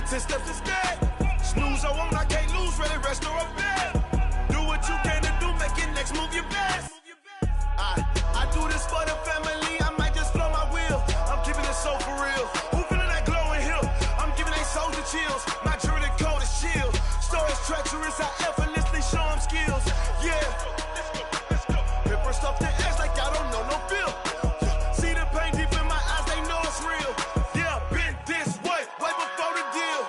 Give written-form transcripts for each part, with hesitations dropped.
10 steps instead. Snooze, I won't, I can't lose, ready, rest or a bed. Do what you can to do, make your next move your best. I do this for the family, I might just blow my wheel. I'm keeping it so for real. Who feeling that glowing hill? I'm giving they soldier chills. My jewelry cold as chill. Stories treacherous, I effortlessly show them skills. Yeah. Hit first off the edge like I don't know no feel. See the pain deep in my eyes, they know it's real. Yeah, been this way before the deal.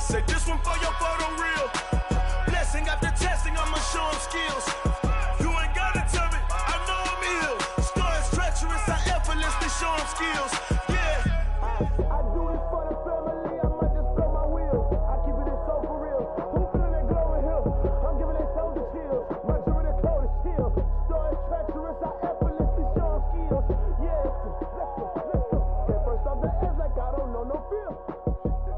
Say this one for your photo reel. Blessing after testing, I'ma show them skills. You ain't gotta tell me, I know I'm ill. Stories treacherous, I effortlessly show them skills. Yeah. I do this for the family, I might just blow my wheel. I keep it so for real. Who feeling that glowing hill? I'm giving they soldier chills. My jewelry cold as chill. Stories treacherous, I effortlessly show them skills. Yeah. Let's go. Hit first off the edge like I don't know no feel.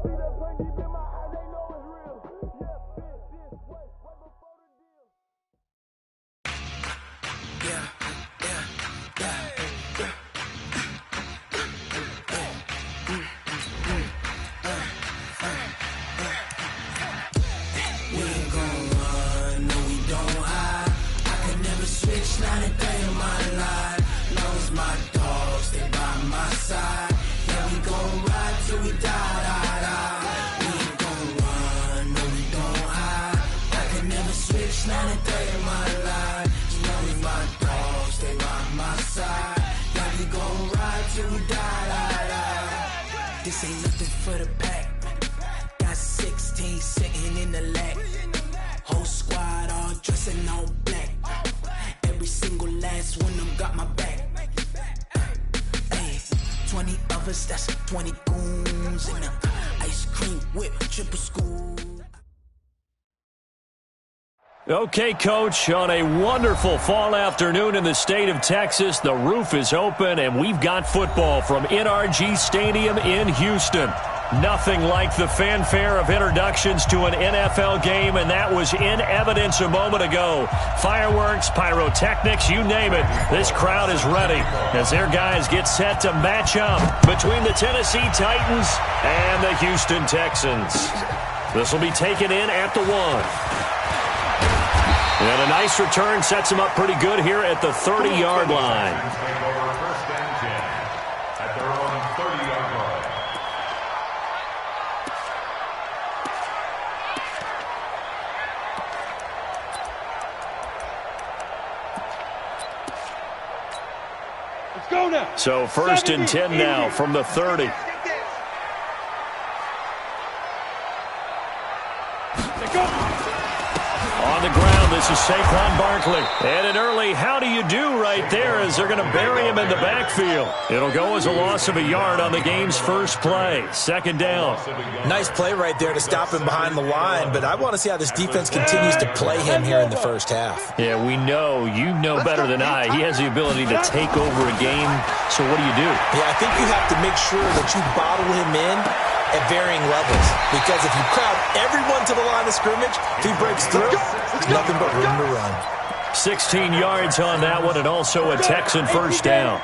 See the pain deep in my eyes, they know it's real. Yeah, been this way before the deal. We ain't gon' run, no we don't hide. I can never switch, not a day in my life. Long as my dogs, they by my side. Yeah, we gon' ride till we die, die, die. We ain't gon' run, no we don't hide. I can never switch, not a day in my life. Long as my dogs, they by my side. Yeah, we gon' ride till we die, die, die. This ain't nothing for the pack. Got 16 sitting in the lap. Whole squad all dressing all black. Every single last one of them got my back. Hey, 20 of us, that's 20 goons in a ice cream whip, triple school. Okay, Coach, on a wonderful fall afternoon in the state of Texas, the roof is open, and we've got football from NRG Stadium in Houston. Nothing like the fanfare of introductions to an NFL game, and that was in evidence a moment ago. Fireworks, pyrotechnics, you name it. This crowd is ready as their guys get set to match up between the Tennessee Titans and the Houston Texans. This will be taken in at the 1. And a nice return sets him up pretty good here at the 30-yard line. First and 10 at their own 30-yard line. Let's go now. So first and 10 now from the 30. On the ground, this is Saquon Barkley. And an early how do you do right there as they're going to bury him in the backfield. It'll go as a loss of a yard on the game's first play. Second down. Nice play right there to stop him behind the line, but I want to see how this defense continues to play him here in the first half. Yeah, we know. You know better than I. He has the ability to take over a game. So what do you do? Yeah, I think you have to make sure that you bottle him in at varying levels, because if you crowd everyone to the line of scrimmage, if he breaks through, nothing but room to run. 16 yards on that one, and also a Texan first down.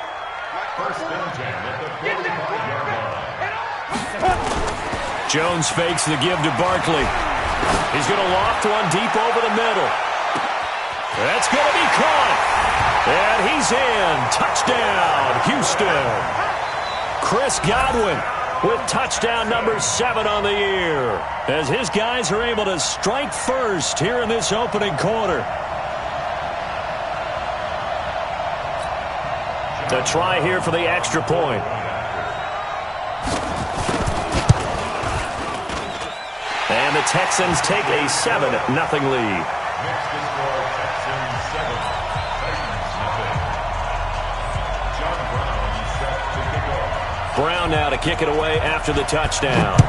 First and 10 at the 45-yard line. Jones fakes the give to Barkley. He's going to loft one deep over the middle. That's going to be caught. And he's in. Touchdown, Houston. Chris Godwin with touchdown number 7 on the year, as his guys are able to strike first here in this opening quarter. The try here for the extra point. And the Texans take a 7-0 lead. Next to score, Texans 7, Titans nothing. John Brown set to kick off. Brown now to kick it away after the touchdown.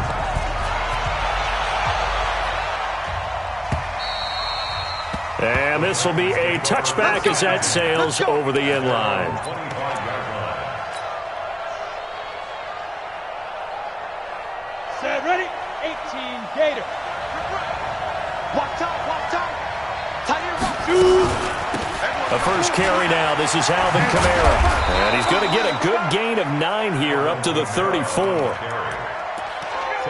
And this will be a touchback as that sails over the end line. 25-yard line. Set, ready? 18 Gator. Walk top, tight end, rock, shoot. The first carry now. This is Alvin Kamara. And he's going to get a good gain of 9 here up to the 34.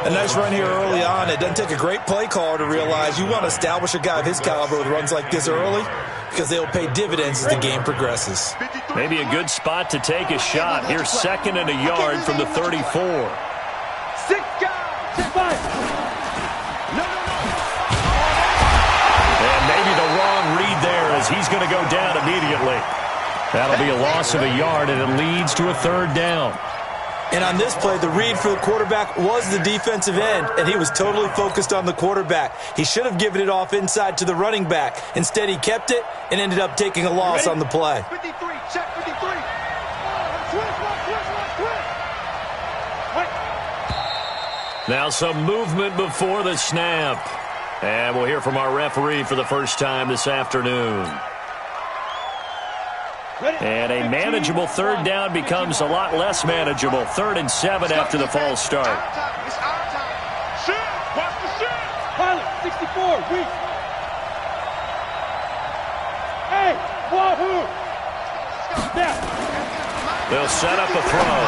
A nice run here early on. It doesn't take a great play caller to realize you want to establish a guy of his caliber with runs like this early because they'll pay dividends as the game progresses. Maybe a good spot to take a shot. Here's 2nd and a yard from the 34. 6 guys. 5. And maybe the wrong read there as he's going to go down immediately. That'll be a loss of a yard, and it leads to a 3rd down. And on this play, the read for the quarterback was the defensive end, and he was totally focused on the quarterback. He should have given it off inside to the running back. Instead, he kept it and ended up taking a loss on the play. 53, check 53. Now some movement before the snap. And we'll hear from our referee for the first time this afternoon. And a manageable 3rd down becomes a lot less manageable. 3rd and 7 after the false start. It's our time. Shoot! Watch the shoot! Pilot, 64, weak. Hey, wahoo! Snap. They'll set up a throw.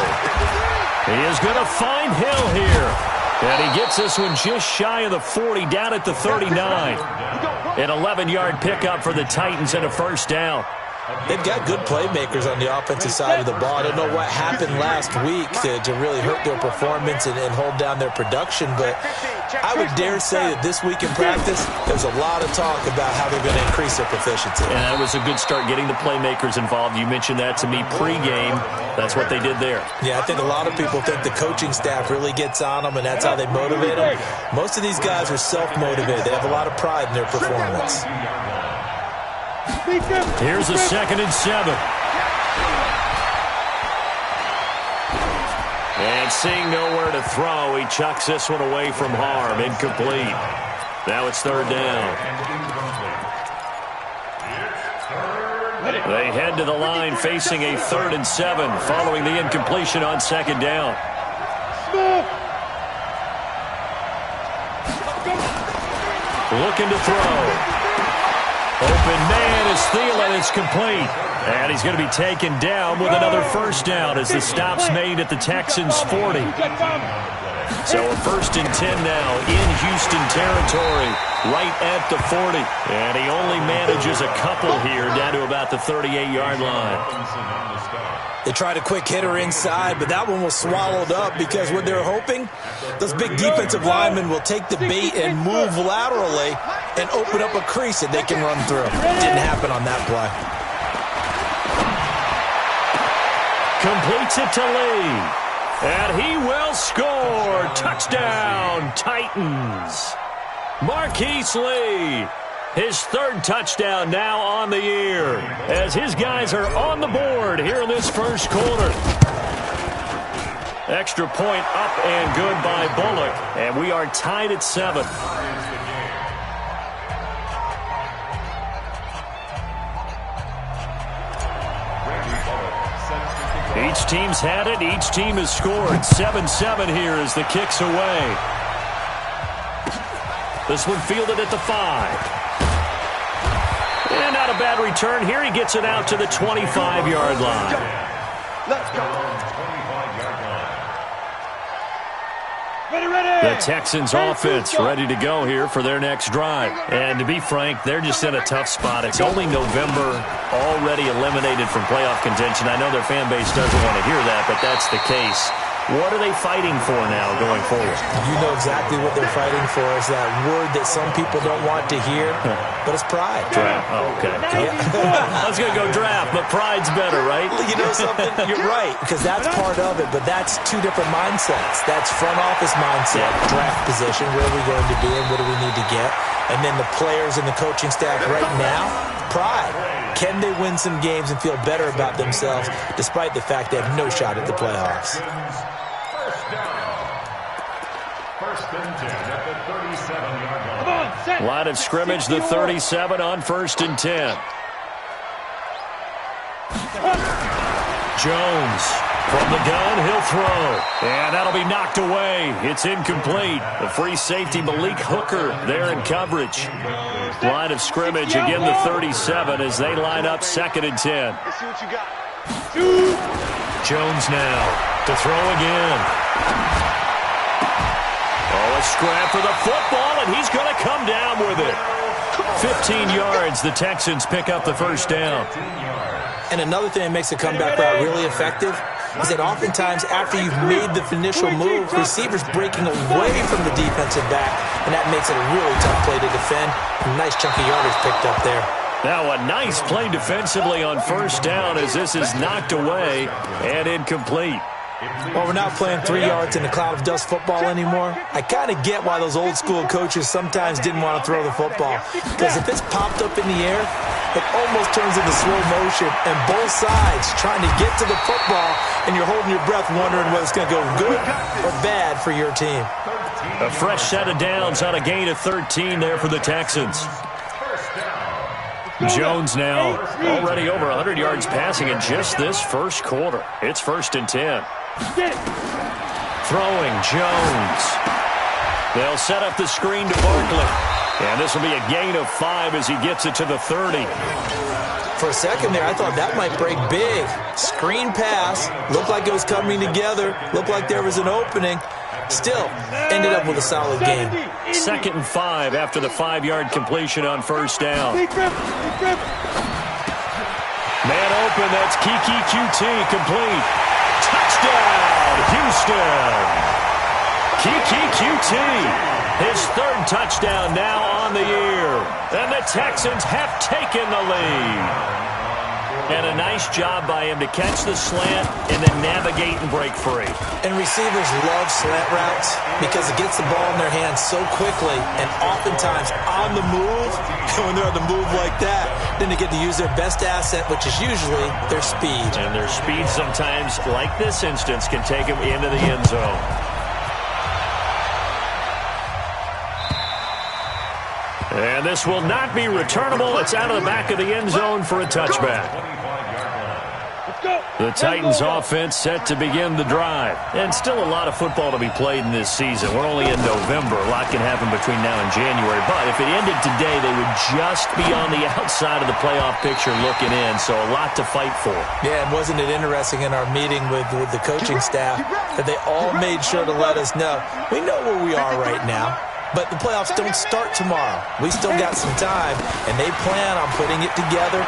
He is going to find Hill here. And he gets this one just shy of the 40, down at the 39. An 11-yard pickup for the Titans and a 1st down. They've got good playmakers on the offensive side of the ball. I don't know what happened last week to really hurt their performance and hold down their production, but I would dare say that this week in practice, there's a lot of talk about how they're going to increase their proficiency. And that was a good start, getting the playmakers involved. You mentioned that to me pregame. That's what they did there. Yeah, I think a lot of people think the coaching staff really gets on them, and that's how they motivate them. Most of these guys are self-motivated. They have a lot of pride in their performance. Here's a 2nd and 7. And seeing nowhere to throw, he chucks this one away from harm. Incomplete. Now it's 3rd down. They head to the line facing a 3rd and 7 following the incompletion on 2nd down. Looking to throw. Open man is Thielen. It's complete. And he's going to be taken down with another 1st down as the stop's made at the Texans' 40. So a 1st and 10 now in Houston territory, right at the 40. And he only manages a couple here down to about the 38-yard line. They tried a quick hitter inside, but that one was swallowed up because what they're hoping, those big defensive linemen will take the bait and move laterally and open up a crease that they can run through. Didn't happen on that play. Completes it to Lee. And he will score. Touchdown, Titans. Marquise Lee. His 3rd touchdown now on the year as his guys are on the board here in this 1st quarter. Extra point up and good by Bullock. And we are tied at 7. Each team's had it. Each team has scored. 7-7 here as the kick's away. This one fielded at the 5. And not a bad return here. He gets it out to the 25-yard line. Let's go. The Texans offense ready to go here for their next drive. And to be frank, they're just in a tough spot. It's only November, already eliminated from playoff contention. I know their fan base doesn't want to hear that, but that's the case. What are they fighting for now going forward? You know exactly what they're fighting for. Is that word that some people don't want to hear, but it's pride. Draft. Oh, okay. Yeah. I was going to go draft, but pride's better, right? You know something? You're right, because that's part of it, but that's two different mindsets. That's front office mindset, draft position, where are we going to be and what do we need to get? And then the players and the coaching staff right now, pride. Can they win some games and feel better about themselves despite the fact they have no shot at the playoffs? First and 10 at the 37-yard line. Line of scrimmage, the 37 on 1st and 10. Jones from the gun, he'll throw. And that'll be knocked away. It's incomplete. The free safety, Malik Hooker, there in coverage. Line of scrimmage, again the 37 as they line up 2nd and 10. Let's see what you got. Jones now to throw again. A scrap for the football, and he's going to come down with it. 15 yards, the Texans pick up the first down. And another thing that makes the comeback route really effective is that oftentimes after you've made the initial move, receivers breaking away from the defensive back, and that makes it a really tough play to defend. A nice chunk of yardage picked up there. Now a nice play defensively on first down as this is knocked away and incomplete. Well, we're not playing 3 yards in a cloud of dust football anymore. I kind of get why those old school coaches sometimes didn't want to throw the football. Because if it's popped up in the air, it almost turns into slow motion. And both sides trying to get to the football, and you're holding your breath wondering whether it's going to go good or bad for your team. A fresh set of downs on a gain of 13 there for the Texans. Jones now already over 100 yards passing in just this first quarter. It's 1st and 10. Throwing Jones. They'll set up the screen to Barkley. And this will be a gain of 5 as he gets it to the 30. For a second there, I thought that might break big. Screen pass. Looked like it was coming together. Looked like there was an opening. Still, ended up with a solid game. 2nd and 5 after the 5-yard completion on first down. Man open, that's Kiki QT, complete. Touchdown, Houston. Kiki QT, his 3rd touchdown now on the year. And the Texans have taken the lead. And a nice job by him to catch the slant and then navigate and break free. And receivers love slant routes because it gets the ball in their hands so quickly and oftentimes on the move. When they're on the move like that, then they get to use their best asset, which is usually their speed. And their speed sometimes, like this instance, can take them into the end zone. And this will not be returnable. It's out of the back of the end zone for a touchback. The Titans offense set to begin the drive. And still a lot of football to be played in this season. We're only in November. A lot can happen between now and January. But if it ended today, they would just be on the outside of the playoff picture looking in. So a lot to fight for. Yeah, and wasn't it interesting in our meeting with the coaching staff that they all made sure to let us know, we know where we are right now. But the playoffs don't start tomorrow. We still got some time, and they plan on putting it together,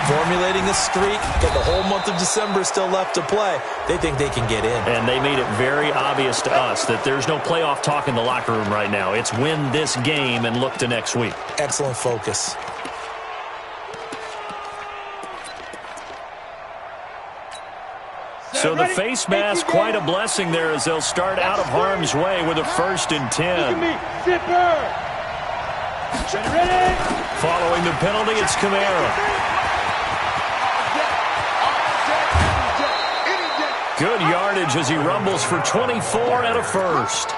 formulating a streak, and the whole month of December is still left to play. They think they can get in. And they made it very obvious to us that there's no playoff talk in the locker room right now. It's win this game and look to next week. Excellent focus. So the face mask, quite a blessing there as they'll start out of harm's way with a 1st and 10. Following the penalty, it's Kamara. Good yardage as he rumbles for 24 and a 1st.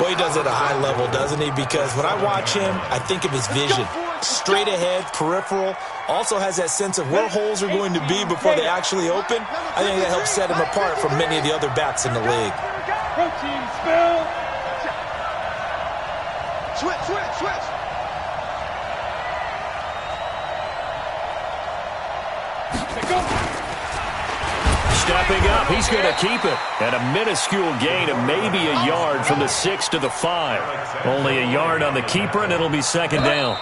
Boy, he does it at a high level, doesn't he? Because when I watch him, I think of his vision. Straight ahead, peripheral. Also has that sense of where holes are going to be before they actually open. I think that helps set him apart from many of the other backs in the league. Protein spill. Switch. Stepping up, he's going to keep it. And a minuscule gain of maybe a yard from the 6 to the 5. Only a yard on the keeper, and it'll be 2nd down.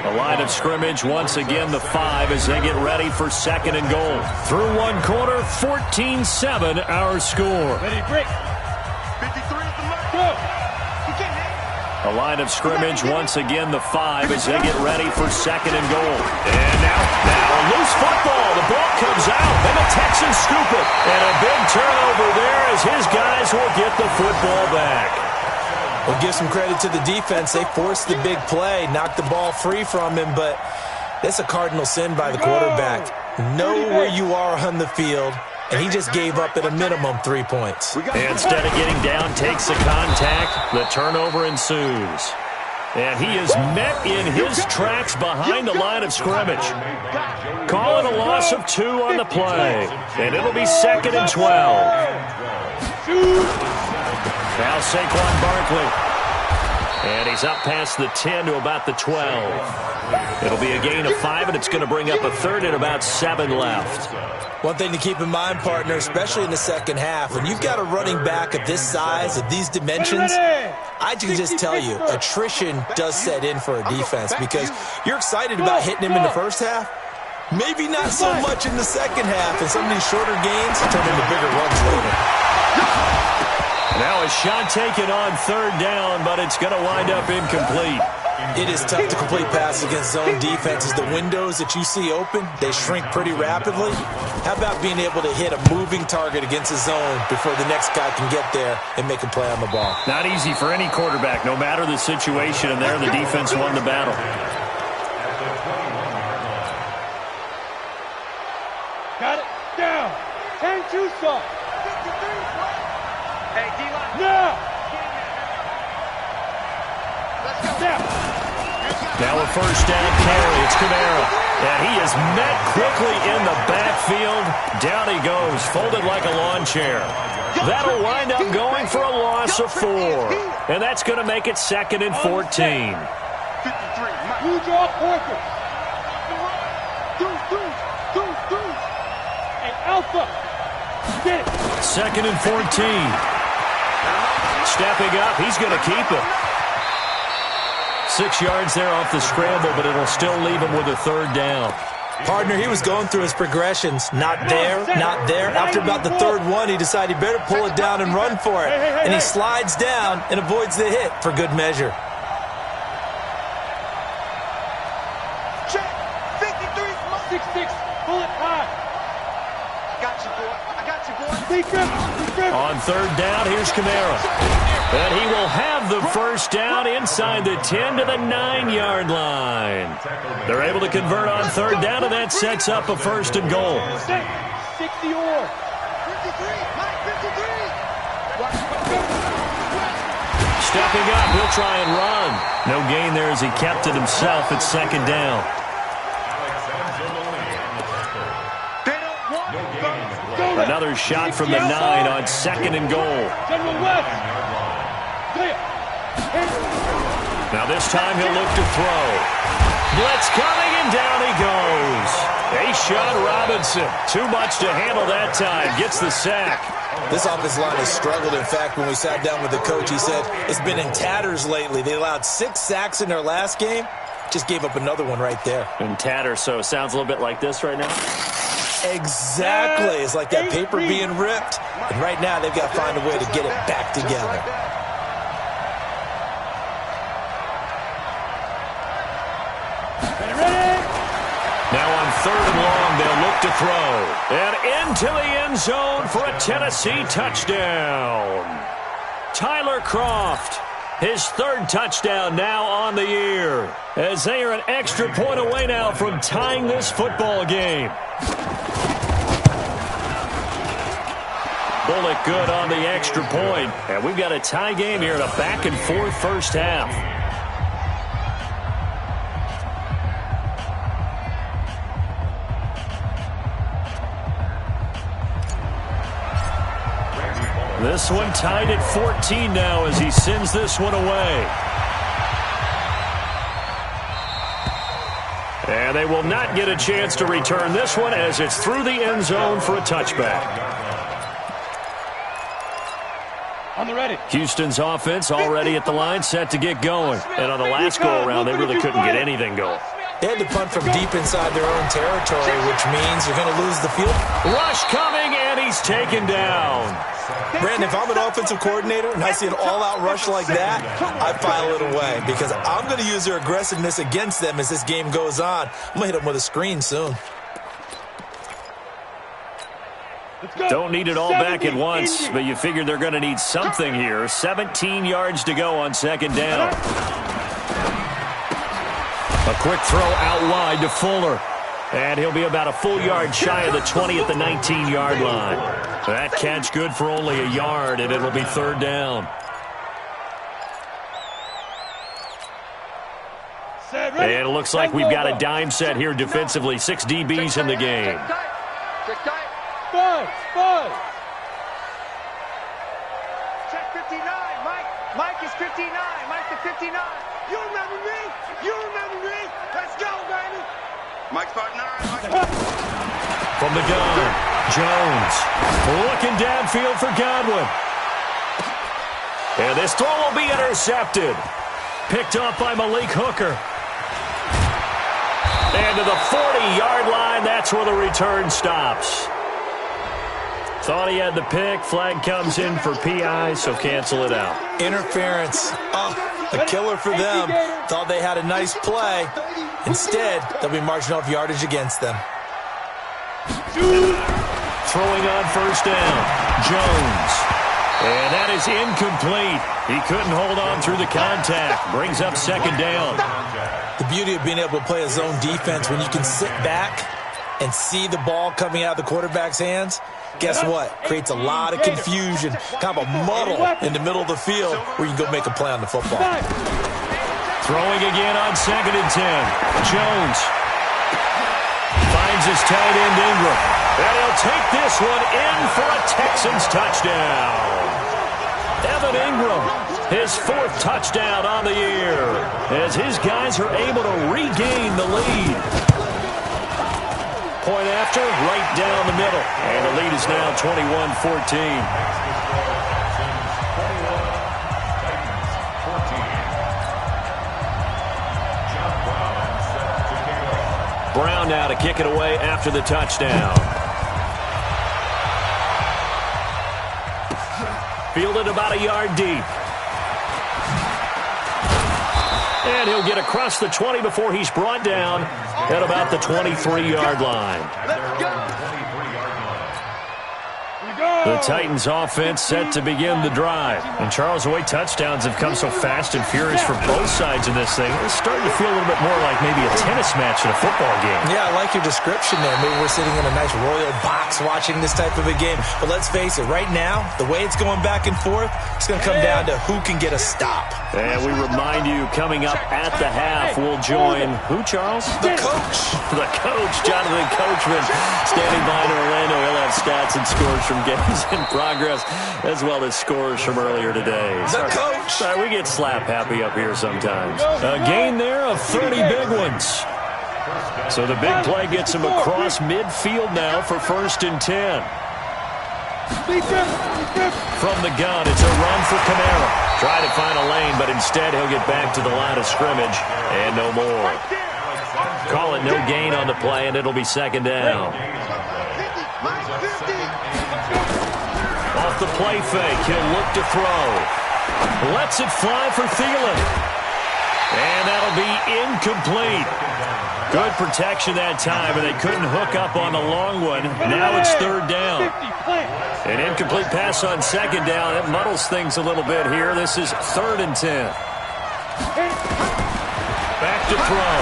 The line of scrimmage, once again, the 5 as they get ready for 2nd and goal. Through one quarter, 14-7 our score. Ready, break. 53 at the left. Go. The line of scrimmage, once again, the 5 as they get ready for 2nd and goal. And now a loose football. The ball comes out, and the Texans scoop it. And a big turnover there as his guys will get the football back. We'll give some credit to the defense. They forced the big play, knocked the ball free from him, but that's a cardinal sin by the quarterback. Know where you are on the field, and he just gave up at a minimum 3 points. Instead of getting down, takes the contact. The turnover ensues. And he is met in his tracks behind the line of scrimmage. Calling a loss of 2 on the play. And it'll be 2nd and 12. Now Saquon Barkley. And he's up past the 10 to about the 12. It'll be a gain of 5, and it's going to bring up a third and about 7 left. One thing to keep in mind, partner, especially in the second half, when you've got a running back of this size, of these dimensions, I can just tell you, attrition does set in for a defense because you're excited about hitting him in the first half. Maybe not so much in the second half, and some of these shorter gains turn into bigger runs later. Now a shot taken on third down, but it's going to wind up incomplete. It is tough to complete passes against zone defenses. The windows that you see open, they shrink pretty rapidly. How about being able to hit a moving target against a zone before the next guy can get there and make a play on the ball? Not easy for any quarterback, no matter the situation, and there the defense won the battle. Got it down. 10-2 stop. Hey, D-line. Now. Let's go. Now a first down carry. It's Kamara. And he is met quickly in the backfield. Down he goes, folded like a lawn chair. That'll wind up going for a loss of 4. And that's going to make it 2nd and 14. 53. You draw quarters. And Alpha. Get it. 2nd and 14. Stepping up, he's going to keep it. 6 yards there off the scramble, but it'll still leave him with a third down. Partner, he was going through his progressions. Not there, not there. After about the third one, he decided he better pull it down and run for it. And he slides down and avoids the hit for good measure. Check. 53. 6-6. Pull it high. I got you, boy. I got you, boy. On third down, here's Kamara. And he will have the first down inside the 10 to the 9-yard line. They're able to convert on third down, and that sets up a 1st and goal. 60 or 53. Mike, 53. Stepping up, he'll try and run. No gain there as he kept it himself at 2nd down. Another shot from the 9 on 2nd and goal. Now this time he'll look to throw. Blitz coming, and down he goes. A-Shot Robinson. Too much to handle that time. Gets the sack. This offensive line has struggled. In fact, when we sat down with the coach, he said it's been in tatters lately. They allowed 6 sacks in their last game. Just gave up another one right there. In tatters, so it sounds a little bit like this right now. Exactly. It's like that paper being ripped. And right now, they've got to find a way to get it back together. Now on 3rd and long, they'll look to throw. And into the end zone for a Tennessee touchdown. Tyler Kroft, his 3rd touchdown now on the year, as they are an extra point away now from tying this football game. Bullock good on the extra point. And we've got a tie game here in a back-and-forth first half. This one tied at 14 now as he sends this one away. And they will not get a chance to return this one as it's through the end zone for a touchback. On the ready. Houston's offense already at the line, set to get going. And on the last go-around, they really couldn't get anything going. They had to punt from deep inside their own territory, which means you're going to lose the field. Rush coming, and he's taken down. Brandon, if I'm an offensive coordinator and I see an all-out rush like that, I file it away because I'm going to use their aggressiveness against them as this game goes on. I'm going to hit them with a screen soon. Don't need it all back at once, but you figure they're going to need something here. 17 yards to go on 2nd down. A quick throw out wide to Fuller. And he'll be about a full yard shy of the 20 at the 19-yard line. That catch good for only a yard, and it'll be 3rd down. And it looks like we've got a dime set here defensively. 6 DBs in the game. Five. Check 59, Mike. Mike is 59. Mike to 59. Mike's partner. From the gun, Jones looking downfield for Godwin. And this throw will be intercepted. Picked off by Malik Hooker. And to the 40-yard line, that's where the return stops. Thought he had the pick. Flag comes in for PI, so cancel it out. Interference. Oh, a killer for them. Thought they had a nice play. Instead, they'll be marching off yardage against them. Throwing on first down, Jones. And that is incomplete. He couldn't hold on through the contact. Brings up second down. The beauty of being able to play a zone defense when you can sit back and see the ball coming out of the quarterback's hands, guess what? Creates a lot of confusion, kind of a muddle in the middle of the field where you can go make a play on the football. Throwing again on 2nd and 10. Jones finds his tight end Ingram. And he'll take this one in for a Texans touchdown. Evan Ingram, his 4th touchdown on the year, as his guys are able to regain the lead. Point after, right down the middle. And the lead is now 21-14. Brown now to kick it away after the touchdown. Fielded about a yard deep. And he'll get across the 20 before he's brought down at about the 23-yard line. The Titans offense set to begin the drive. And Charles, the way touchdowns have come so fast and furious for both sides of this thing, it's starting to feel a little bit more like maybe a tennis match in a football game. Yeah, I like your description there. Maybe we're sitting in a nice royal box watching this type of a game. But let's face it, right now, the way it's going back and forth, it's going to come down to who can get a stop. And we remind you, coming up at the half, we'll join who, Charles? The coach. The coach, Jonathan Coachman, standing by in Orlando. He'll have stats and scores from games in progress, as well as scores from earlier today. The coach. Sorry, we get slap happy up here sometimes. A gain there of 30 big ones. So the big play gets him across midfield now for 1st and 10. From the gun, it's a run for Kamara. Try to find a lane, but instead he'll get back to the line of scrimmage and no more. Call it no gain on the play, and it'll be 2nd down. Off the play fake, he'll look to throw. Lets it fly for Thielen. And that'll be incomplete. Good protection that time, and they couldn't hook up on the long one. Now it's 3rd down. An incomplete pass on 2nd down. It muddles things a little bit here. This is 3rd and 10. Back to throw.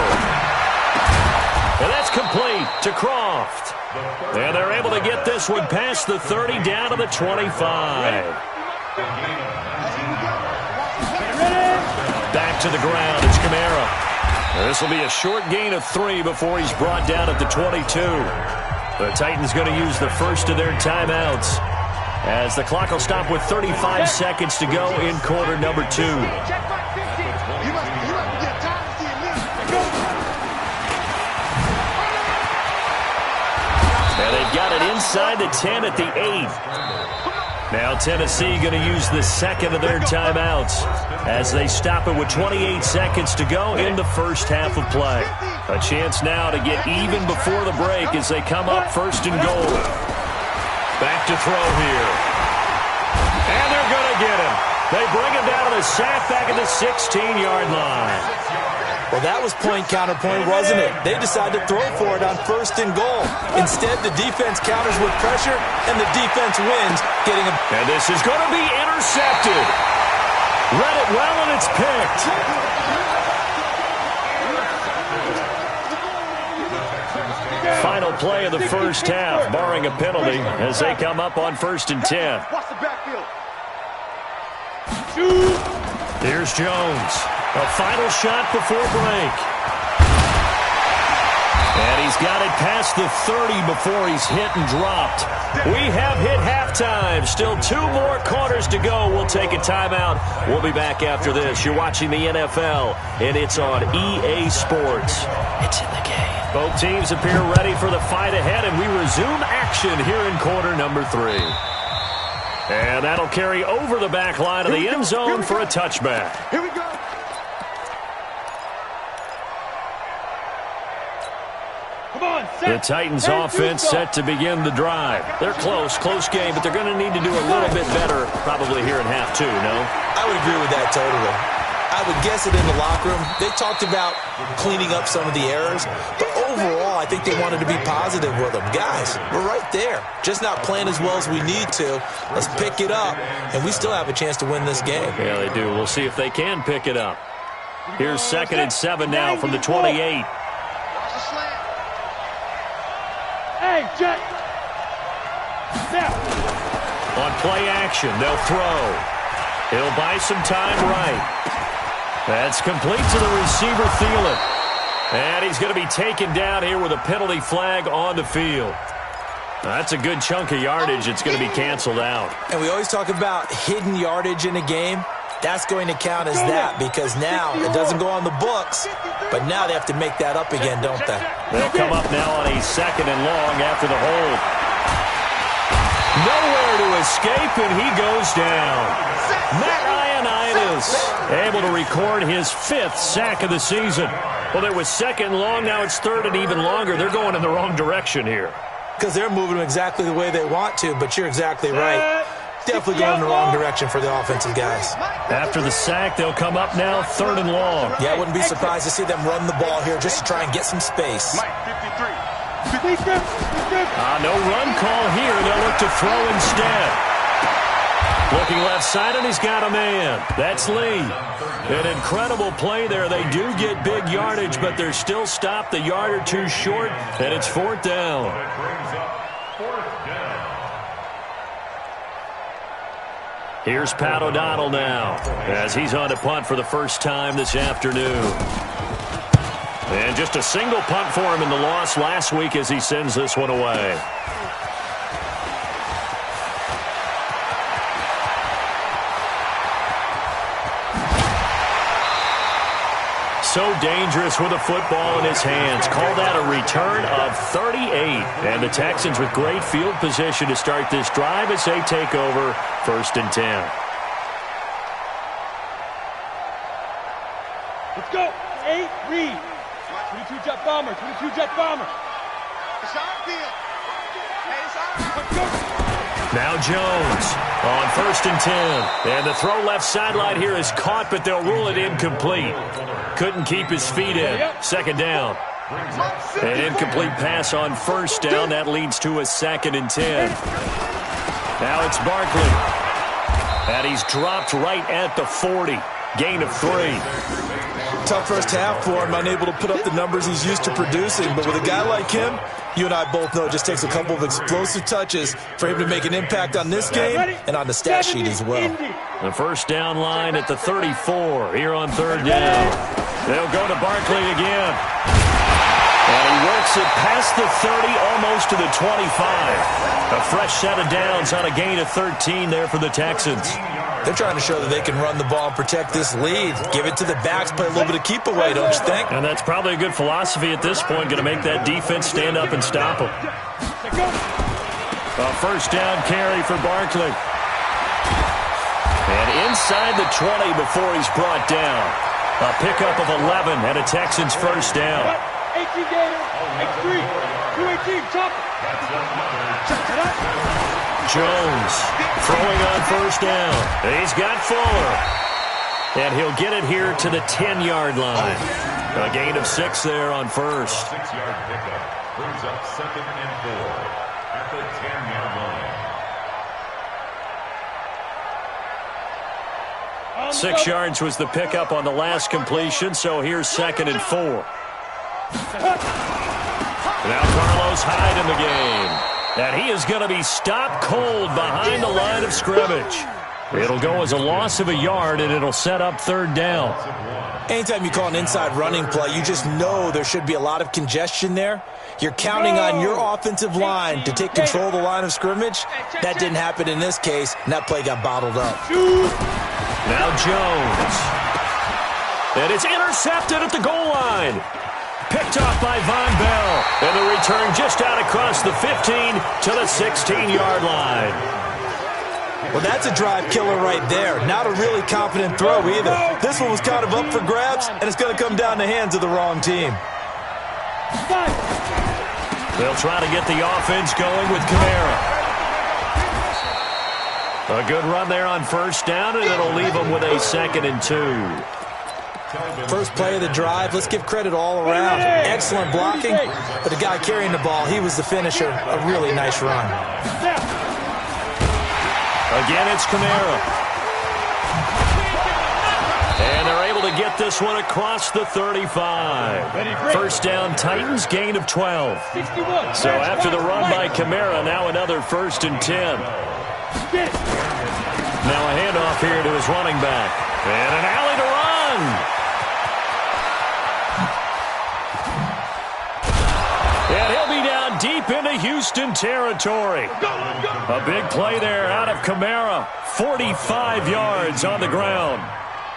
And that's complete to Croft. And they're able to get this one past the 30 down to the 25. Back to the ground. It's Kamara. This will be a short gain of 3 before he's brought down at the 22. The Titans going to use the first of their timeouts, as the clock will stop with 35 seconds to go in quarter number 2. And they've got it inside the 10 at the 8. Now Tennessee going to use the second of their timeouts as they stop it with 28 seconds to go in the first half of play. A chance now to get even before the break as they come up 1st and goal. Back to throw here. And they're going to get him. They bring him down to the sack back at the 16-yard line. Well, that was point counterpoint, wasn't it? They decided to throw for it on 1st and goal. Instead, the defense counters with pressure, and the defense wins, getting him. And this is going to be intercepted. Read it well, and it's picked. Final play of the first half, barring a penalty, as they come up on 1st and 10. Here's Jones. A final shot before break. And he's He's got it past the 30 before he's hit and dropped. We have hit halftime. Still 2 more quarters to go. We'll take a timeout. We'll be back after this. You're watching the NFL, and it's on EA Sports. It's in the game. Both teams appear ready for the fight ahead, and we resume action here in quarter number 3. And that'll carry over the back line of the end zone for a touchback. Here we go. The Titans offense set to begin the drive. They're close game, but they're going to need to do a little bit better probably here in half 2, no? I would agree with that totally. I would guess it in the locker room. They talked about cleaning up some of the errors, but overall I think they wanted to be positive with them. Guys, we're right there. Just not playing as well as we need to. Let's pick it up, and we still have a chance to win this game. Yeah, they do. We'll see if they can pick it up. Here's 2nd and 7 now from the 28. Hey, Jet. Now. On play action, they'll throw. He'll buy some time right. That's complete to the receiver, Thielen. And he's going to be taken down here with a penalty flag on the field. That's a good chunk of yardage. It's going to be canceled out. And we always talk about hidden yardage in a game. That's going to count as that because now it doesn't go on the books, but now they have to make that up again, don't they? They'll come up now on a 2nd and long after the hold. Nowhere to escape, and he goes down. Matt Ioannidis able to record his 5th sack of the season. Well, there was 2nd and long. Now it's 3rd and even longer. They're going in the wrong direction here. Because they're moving them exactly the way they want to, but you're exactly right. Definitely going in the wrong direction for the offensive guys. After the sack, they'll come up now 3rd and long. Yeah, I wouldn't be surprised to see them run the ball here just to try and get some space. No run call here. They'll look to throw instead. Looking left side, and he's got a man. That's Lee. An incredible play there. They do get big yardage, but they're still stopped a yard or 2 short, and it's 4th down. Here's Pat O'Donnell now as he's on to punt for the first time this afternoon. And just a single punt for him in the loss last week as he sends this one away. So dangerous with a football in his hands. Call that a return of 38. And the Texans with great field position to start this drive as they take over 1st and 10. Let's go. 8, read. 22 jet bomber. 22 jet bomber. It's our field. Hey, it's our. Now Jones on 1st and 10. And the throw left sideline here is caught, but they'll rule it incomplete. Couldn't keep his feet in. 2nd down. An incomplete pass on 1st down. That leads to a 2nd and 10. Now it's Barkley. And he's dropped right at the 40. Gain of 3. Tough first half for him, unable to put up the numbers he's used to producing. But with a guy like him, you and I both know it just takes a couple of explosive touches for him to make an impact on this game and on the stat sheet as well. The 1st down line at the 34 here on 3rd down. They'll go to Barkley again. And he works it past the 30, almost to the 25. A fresh set of downs on a gain of 13 there for the Texans. They're trying to show that they can run the ball and protect this lead. Give it to the backs, play a little bit of keep away, don't you think? And that's probably a good philosophy at this point, going to make that defense stand up and stop them. A 1st down carry for Barkley. And inside the 20 before he's brought down. A pickup of 11 and a Texans 1st down. 18 Gator, 8-3, 218, chop. Jones throwing on 1st down. He's got Fuller. And he'll get it here to the 10-yard line. A gain of 6 there on 1st. 6-yard pickup brings up 2nd and 4 at the 10-yard line. 6 yards was the pickup on the last completion, so here's 2nd and 4. Now Carlos Hyde in the game. And he is going to be stopped cold behind the line of scrimmage. It'll go as a loss of a yard, and it'll set up third down. Anytime you call an inside running play, you just know there should be a lot of congestion there. You're counting on your offensive line to take control of the line of scrimmage. That didn't happen in this case, and that play got bottled up. Now Jones. And it's intercepted at the goal line. Picked off by Von Bell. And the return just out across the 15 to the 16-yard line. Well, that's a drive killer right there. Not a really confident throw either. This one was kind of up for grabs, and it's going to come down the hands of the wrong team. They'll try to get the offense going with Kamara. A good run there on first down, and it'll leave them with a 2nd and 2. First play of the drive, let's give credit all around. Excellent blocking, but the guy carrying the ball, he was the finisher. A really nice run. Again, it's Kamara. And they're able to get this one across the 35. First down, Titans, gain of 12. So after the run by Kamara, now another 1st and 10. Now a handoff here to his running back. And an alley to run. And he'll be down deep into Houston territory. A big play there out of Kamara. 45 yards on the ground.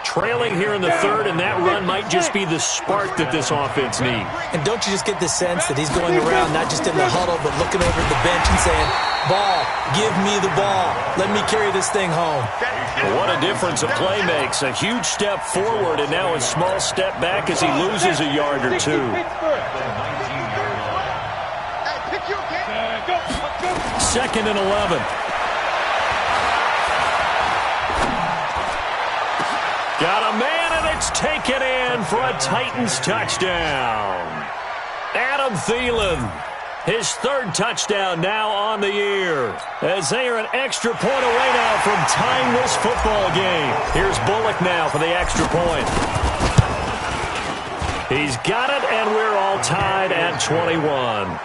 Trailing here in the 3rd, and that run might just be the spark that this offense needs. And don't you just get the sense that he's going around, not just in the huddle, but looking over at the bench and saying, ball, give me the ball. Let me carry this thing home. What a difference a play makes. A huge step forward and now a small step back as he loses a yard or two. 2nd and 11. Got a man, and it's taken in for a Titans touchdown. Adam Thielen, his 3rd touchdown now on the year, as they are an extra point away now from tying this football game. Here's Bullock now for the extra point. He's got it, and we're all tied at 21.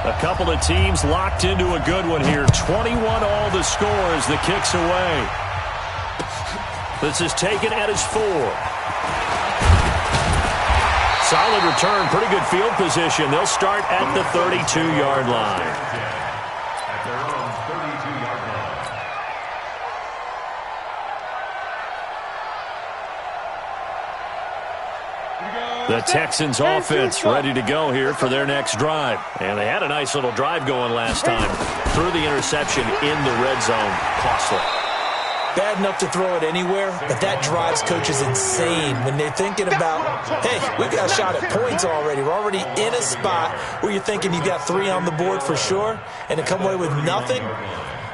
A couple of teams locked into a good one here. 21 all the score as the kick's away. This is taken at his 4. Solid return, pretty good field position. They'll start at the 32-yard line. At their own 32-yard line. The Texans offense ready to go here for their next drive. And they had a nice little drive going last time. Threw the interception in the red zone. Costly. Bad enough to throw it anywhere, but that drives coaches insane when they're thinking about, hey, we've got a shot at points already. We're already in a spot where you're thinking you've got 3 on the board for sure, and to come away with nothing,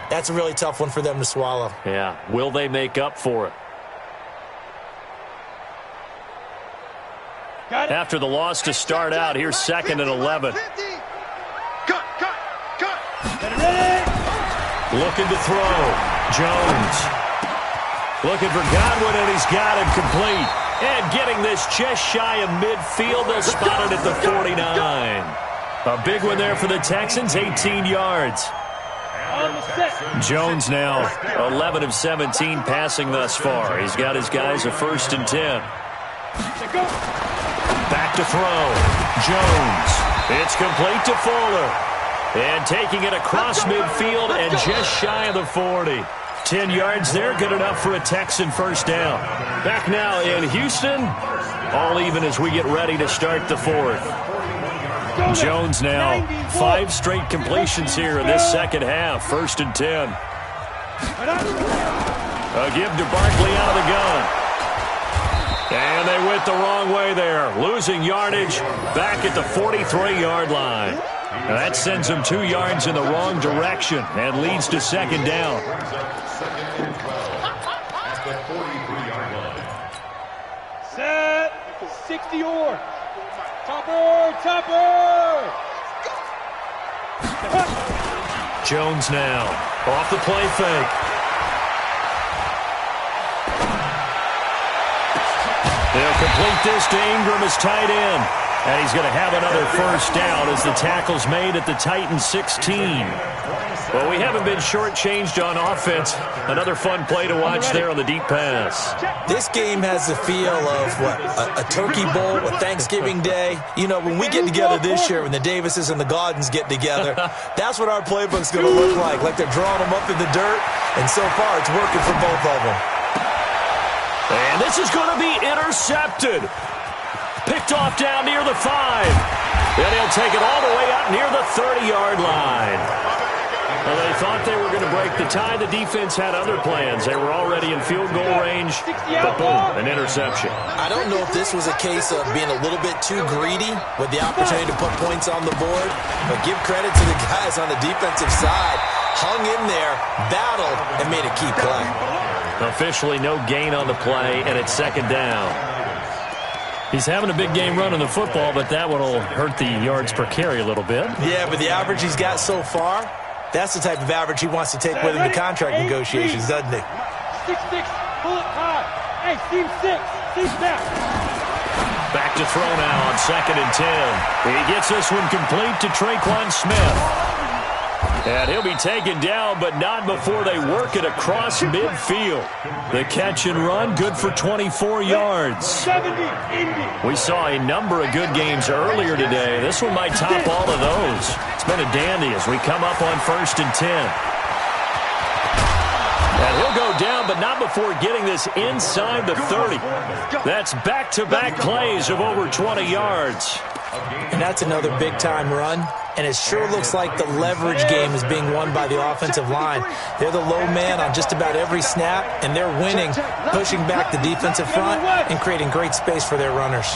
that's a really tough one for them to swallow. Yeah. Will they make up for it? After the loss to start out, here's 2nd and 11. Looking to throw. Jones. Looking for Godwin, and he's got him complete. And getting this just shy of midfield. They'll spot it at the 49. A big one there for the Texans, 18 yards. Jones now 11 of 17 passing thus far. He's got his guys a 1st and 10. Back to throw. Jones. It's complete to Fuller. And taking it across midfield and just shy of the 40. 10 yards there, good enough for a Texan 1st down. Back now in Houston. All even as we get ready to start the 4th. Jones now 5 straight completions here in this 2nd half. 1st and 10. A give to Barkley out of the gun. And they went the wrong way there. Losing yardage back at the 43-yard line. Now that sends them 2 yards in the wrong direction and leads to 2nd down. At the 43-yard line. Set. 60 or. Topper. Jones now off the play fake. They'll complete this to Ingram as tight end. And he's going to have another first down as the tackle's made at the Titans 16. Well, we haven't been shortchanged on offense. Another fun play to watch there on the deep pass. This game has the feel of, what, a turkey bowl, a Thanksgiving Day. You know, when we get together this year, when the Davises and the Gaudens get together, that's what our playbook's going to look like they're drawing them up in the dirt. And so far, it's working for both of them. And this is going to be intercepted. Picked off down near the 5. Then he'll take it all the way up near the 30-yard line. Well, they thought they were going to break the tie. The defense had other plans. They were already in field goal range, but boom, an interception. I don't know if this was a case of being a little bit too greedy with the opportunity to put points on the board, but give credit to the guys on the defensive side. Hung in there, battled, and made a key play. Officially no gain on the play, and it's second down. He's having a big game running the football, but that one will hurt the yards per carry a little bit. Yeah, but the average he's got so far, that's the type of average he wants to take with him to contract negotiations, doesn't he? 6-6, pull it high. Hey, team 6, back. Back to throw now on 2nd and 10. He gets this one complete to Traquan Smith. And he'll be taken down, but not before they work it across midfield. The catch and run, good for 24 yards. We saw a number of good games earlier today. This one might top all of those. It's been a dandy as we come up on 1st and 10. And he'll go down, but not before getting this inside the 30. That's back-to-back plays of over 20 yards. And that's another big-time run. And it sure looks like the leverage game is being won by the offensive line. They're the low man on just about every snap, and they're winning, pushing back the defensive front and creating great space for their runners.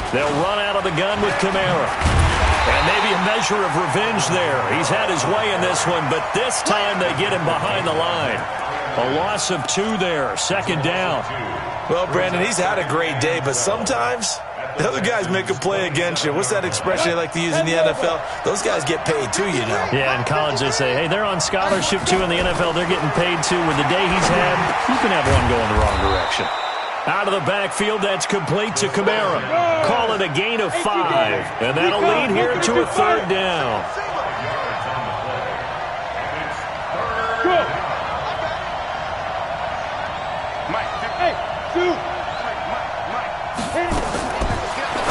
They'll run out of the gun with Kamara. And maybe a measure of revenge there. He's had his way in this one, but this time they get him behind the line. A loss of 2 there, second down. Well, Brandon, he's had a great day, but sometimes the other guys make a play against you. What's that expression they like to use in the NFL? Those guys get paid too, you know. Yeah, in college they say, hey, they're on scholarship too. In the NFL, they're getting paid too. With the day he's had, you can have one going the wrong direction. Out of the backfield, that's complete to Kamara. Call it a gain of 5, and that'll lead here to a 3rd down.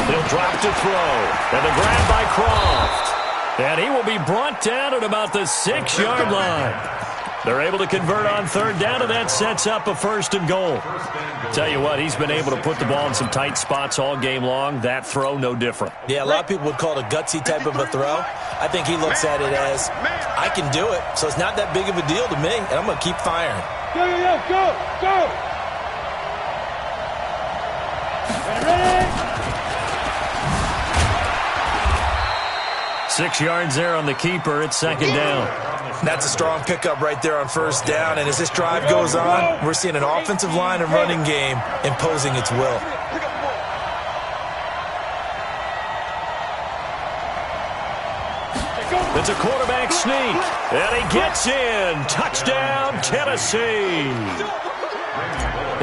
They'll drop to throw, and the grab by Croft. And he will be brought down at about the 6-yard line. They're able to convert on 3rd down, and that sets up a 1st and goal. Tell you what, he's been able to put the ball in some tight spots all game long. That throw, no different. Yeah, a lot of people would call it a gutsy type of a throw. I think he looks at it as, I can do it, so it's not that big of a deal to me, and I'm going to keep firing. Go! Ready? 6 yards there on the keeper. It's 2nd down. That's a strong pickup right there on 1st down. And as this drive goes on, we're seeing an offensive line and running game imposing its will. It's a quarterback sneak. And he gets in. Touchdown, Tennessee.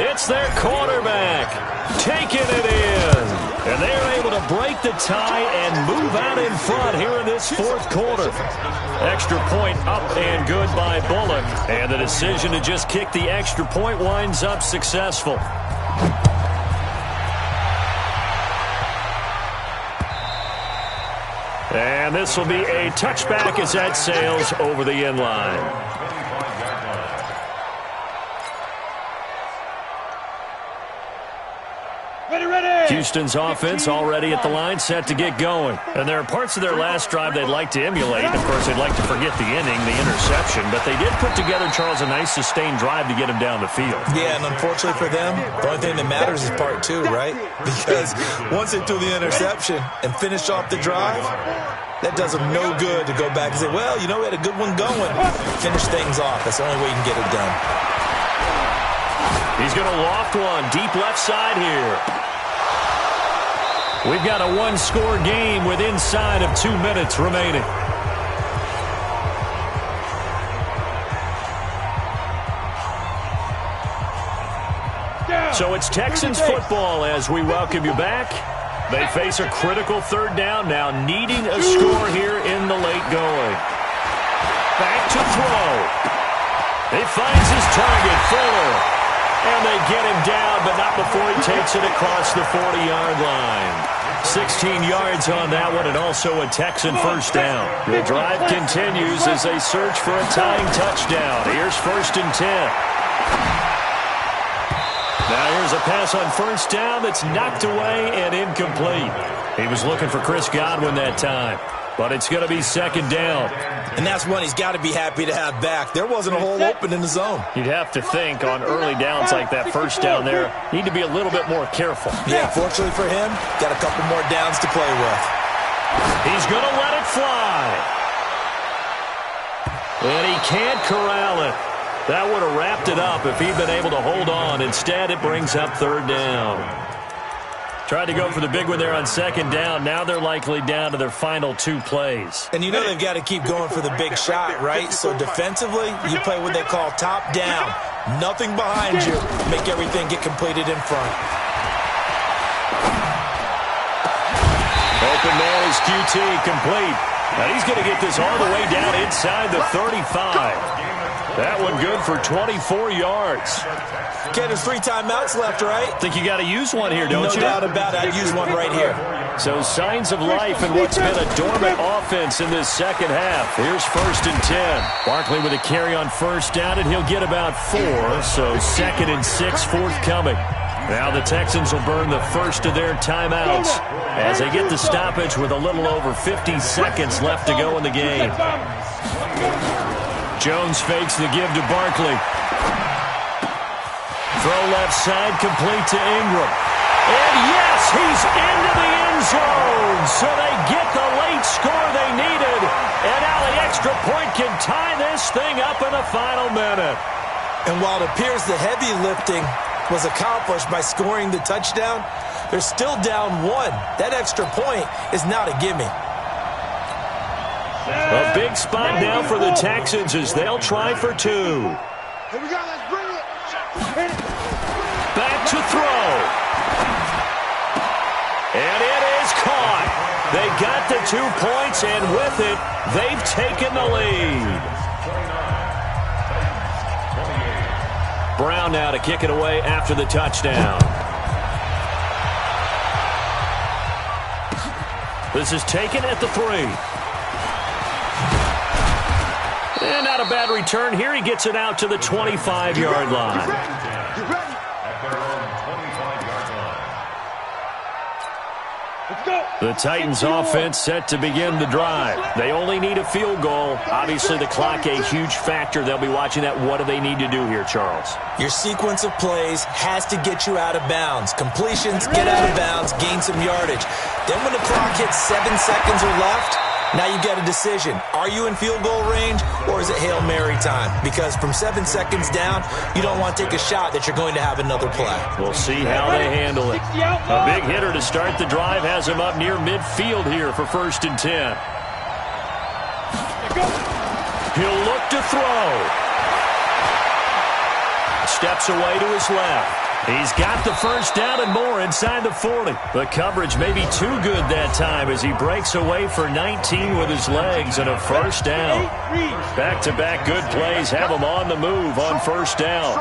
It's their quarterback taking it in. And they're able to break the tie and move out in front here in this 4th quarter. Extra point up and good by Bullock. And the decision to just kick the extra point winds up successful. And this will be a touchback as that sails over the end line. Houston's offense already at the line, set to get going. And there are parts of their last drive they'd like to emulate. Of course, they'd like to forget the inning, the interception. But they did put together, Charles, a nice sustained drive to get him down the field. Yeah, and unfortunately for them, the only thing that matters is part 2, right? Because once they threw the interception and finished off the drive, that does them no good to go back and say, well, you know, we had a good one going. Finish things off. That's the only way you can get it done. He's going to loft one deep left side here. We've got a 1-score game with inside of 2 minutes remaining. So it's Texans football as we welcome you back. They face a critical third down now, needing a score here in the late going. Back to throw. He finds his target, Fuller. And they get him down, but not before he takes it across the 40-yard line. 16 yards on that one, and also a Texan first down. The drive continues as they search for a tying touchdown. Here's 1st and 10. Now here's a pass on first down that's knocked away and incomplete. He was looking for Chris Godwin that time, but it's going to be 2nd down. And that's one he's got to be happy to have back. There wasn't a hole open in the zone. You'd have to think on early downs like that first down there, need to be a little bit more careful. Yeah, fortunately for him, got a couple more downs to play with. He's going to let it fly. And he can't corral it. That would have wrapped it up if he'd been able to hold on. Instead, it brings up 3rd down. Tried to go for the big one there on 2nd down. Now they're likely down to their final 2 plays. And you know they've got to keep going for the big shot, right? So defensively, you play what they call top down. Nothing behind you. Make everything get completed in front. Open man is QT, complete. Now he's going to get this all the way down inside the 35. That one good for 24 yards. Okay, there's 3 timeouts left, right? Think you got to use one here, don't you? No doubt about it. I'd use one right here. So signs of life in what's been a dormant offense in this second half. Here's 1st and 10. Barkley with a carry on first down, and he'll get about 4. So 2nd and 6 forthcoming. Now the Texans will burn the first of their timeouts as they get the stoppage with a little over 50 seconds left to go in the game. Jones fakes the give to Barkley. Throw left side, complete to Ingram. And yes, he's into the end zone. So they get the late score they needed. And now the extra point can tie this thing up in the final minute. And while it appears the heavy lifting was accomplished by scoring the touchdown, they're still down 1. That extra point is not a gimme. A big spot now for the Texans as they'll try for 2. Here we go, let's bring it. Back to throw. And it is caught. They got the 2 points, and with it, they've taken the lead. Brown now to kick it away after the touchdown. This is taken at the 3. And not a bad return here. He gets it out to the 25-yard line. The Titans offense set to begin the drive. They only need a field goal. Obviously, the clock a huge factor. They'll be watching that. What do they need to do here, Charles? Your sequence of plays has to get you out of bounds. Completions, get out of bounds, gain some yardage. Then when the clock hits 7 seconds or left, now you get a decision. Are you in field goal range, or is it Hail Mary time? Because from 7 seconds down, you don't want to take a shot that you're going to have another play. We'll see how they handle it. A big hitter to start the drive has him up near midfield here for 1st and 10. He'll look to throw. Steps away to his left. He's got the first down and more inside the 40. The coverage may be too good that time as he breaks away for 19 with his legs and a first down. Back-to-back good plays have him on the move on first down.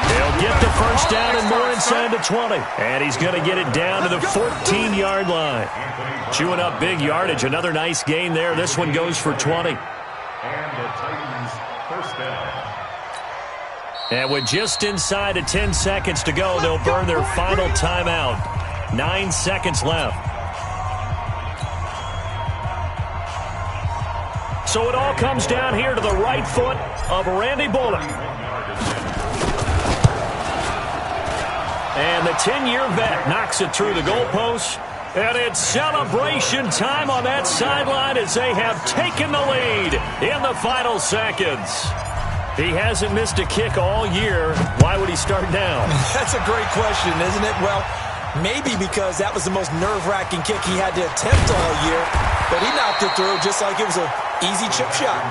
He'll get the first down and more inside the 20. And he's going to get it down to the 14-yard line. Chewing up big yardage. Another nice gain there. This one goes for 20. And the Titans first down. And with just inside of 10 seconds to go, they'll burn their final timeout. 9 seconds left. So it all comes down here to the right foot of Randy Bullock. And the 10-year vet knocks it through the goalpost. And it's celebration time on that sideline as they have taken the lead in the final seconds. He hasn't missed a kick all year. Why would he start now? That's a great question, isn't it? Well, maybe because that was the most nerve-wracking kick he had to attempt all year. but he knocked it through just like it was an easy chip shot.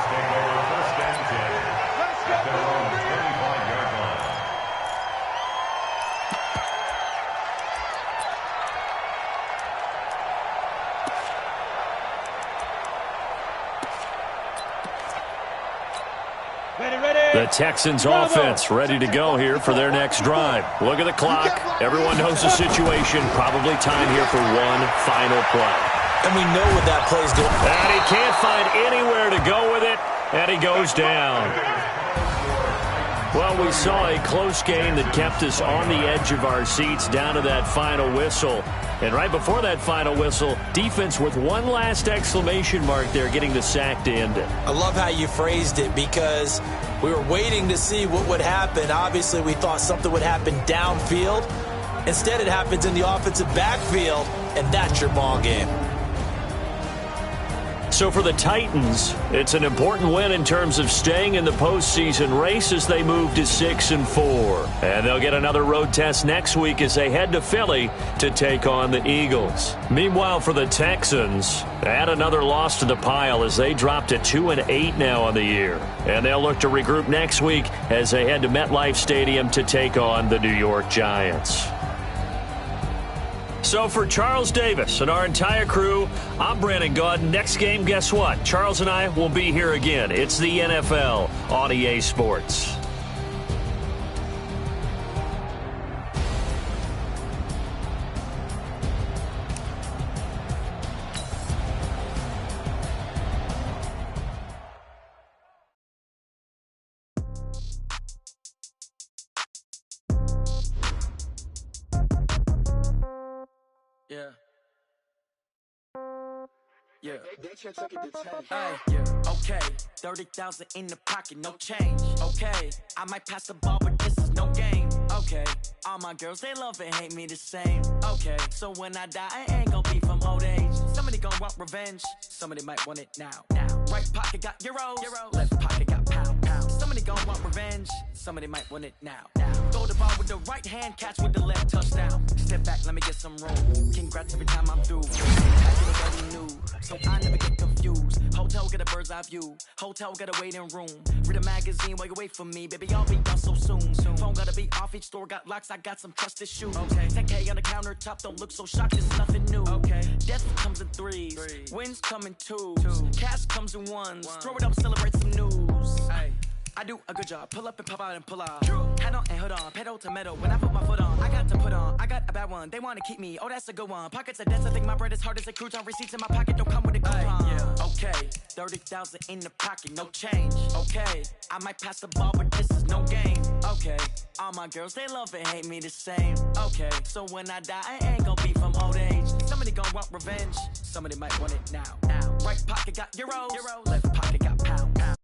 The Texans offense ready to go here for their next drive. Look at the clock. Everyone knows the situation. Probably time here for one final play. And we know what that play's doing. And he can't find anywhere to go with it, and he goes down. Well, we saw a close game that kept us on the edge of our seats down to that final whistle. And right before that final whistle, defense with one last exclamation mark there, getting the sack to end it. I love how you phrased it, because we were waiting to see what would happen. Obviously, we thought something would happen downfield. Instead, it happens in the offensive backfield, and that's your ball game. So for the Titans, it's an important win in terms of staying in the postseason race as they move to 6-4. And they'll get another road test next week as they head to Philly to take on the Eagles. Meanwhile, for the Texans, add another loss to the pile as they drop to 2-8 now on the year. And they'll look to regroup next week as they head to MetLife Stadium to take on the New York Giants. So for Charles Davis and our entire crew, I'm Brandon Gaudin. Next game, guess what? Charles and I will be here again. It's the NFL on EA Sports. Yeah. Hey, yeah. Okay, 30,000 in the pocket, no change. Okay, I might pass the ball, but this is no game. Okay, all my girls, they love and hate me the same. Okay, so when I die, I ain't gon' be from old age. Somebody gon' want revenge, somebody might want it now. Right pocket got euros, left pocket got pound. Somebody gon' want revenge, somebody might want it now. Throw the ball with the right hand, catch with the left, touchdown. Step back, let me get some room. Congrats every time I'm through. I get new, so I never get confused. Hotel get a bird's eye view. Hotel got a waiting room. Read a magazine while you wait for me. Baby, I'll be done so soon. Phone gotta be off, each store got locks. I got some trusted shoes. Okay. 10K on the countertop, don't look so shocked, it's nothing new. Okay. Death comes in threes. Wins come in twos. Cash comes in ones. Throw it up, celebrate some news. Hey. I do a good job. Pull up and pop out and pull out. Head on and hood on. Pedal to metal. When I put my foot on, I got to put on. I got a bad one. They want to keep me. Oh, that's a good one. Pockets of debts. I think my bread is hard as a crouton. Receipts in my pocket don't come with a coupon. Yeah. Okay. 30,000 in the pocket. No change. Okay. I might pass the ball, but this is no game. Okay. All my girls, they love and hate me the same. Okay. So when I die, I ain't gonna be from old age. Somebody gonna want revenge. Somebody might want it now. Right pocket got euros. Left pocket got pound.